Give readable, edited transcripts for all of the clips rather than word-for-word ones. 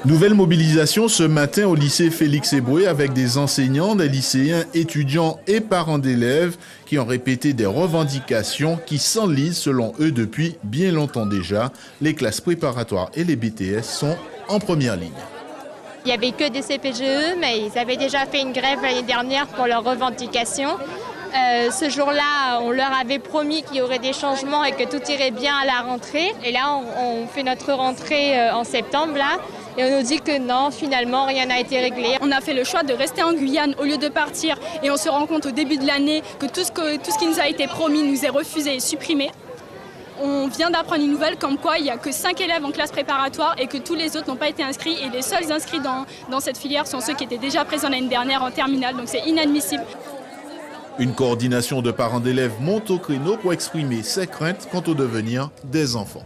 Nouvelle mobilisation ce matin au lycée Félix Éboué avec des enseignants, des lycéens, étudiants et parents d'élèves qui ont répété des revendications qui s'enlisent selon eux depuis bien longtemps déjà. Les classes préparatoires et les BTS sont en première ligne. Il n'y avait que des CPGE, mais ils avaient déjà fait une grève l'année dernière pour leurs revendications. Ce jour-là, on leur avait promis qu'il y aurait des changements et que tout irait bien à la rentrée. Et là, on fait notre rentrée en septembre, là, et on nous dit que non, finalement, rien n'a été réglé. On a fait le choix de rester en Guyane au lieu de partir. Et on se rend compte au début de l'année que tout ce qui nous a été promis nous est refusé et supprimé. On vient d'apprendre une nouvelle comme quoi il n'y a que 5 élèves en classe préparatoire et que tous les autres n'ont pas été inscrits. Et les seuls inscrits dans cette filière sont ceux qui étaient déjà présents l'année dernière en terminale. Donc c'est inadmissible. Une coordination de parents d'élèves monte au créneau pour exprimer ses craintes quant au devenir des enfants.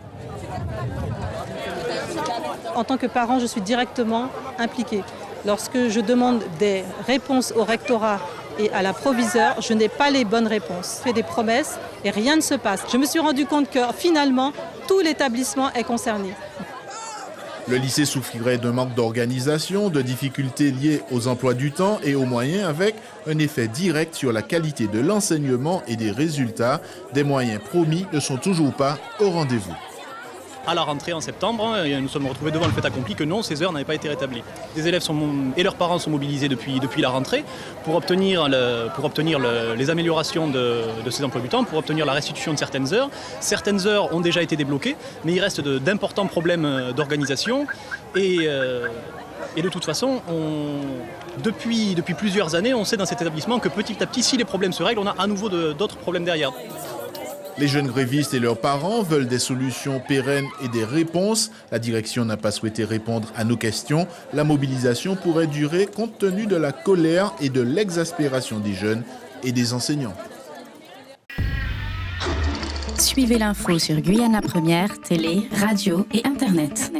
En tant que parent, je suis directement impliquée. Lorsque je demande des réponses au rectorat et à la proviseure, je n'ai pas les bonnes réponses. Je fais des promesses et rien ne se passe. Je me suis rendu compte que finalement, tout l'établissement est concerné. Le lycée souffrirait d'un manque d'organisation, de difficultés liées aux emplois du temps et aux moyens avec un effet direct sur la qualité de l'enseignement et des résultats. Des moyens promis ne sont toujours pas au rendez-vous. À la rentrée en septembre, nous sommes retrouvés devant le fait accompli que non, ces heures n'avaient pas été rétablies. Les élèves et leurs parents sont mobilisés depuis la rentrée pour obtenir les améliorations de ces emplois du temps, pour obtenir la restitution de certaines heures. Certaines heures ont déjà été débloquées, mais il reste d'importants problèmes d'organisation. Et de toute façon, depuis plusieurs années, on sait dans cet établissement que petit à petit, si les problèmes se règlent, on a à nouveau d'autres problèmes derrière. Les jeunes grévistes et leurs parents veulent des solutions pérennes et des réponses. La direction n'a pas souhaité répondre à nos questions. La mobilisation pourrait durer compte tenu de la colère et de l'exaspération des jeunes et des enseignants. Suivez l'info sur Guyana Première, télé, radio et Internet.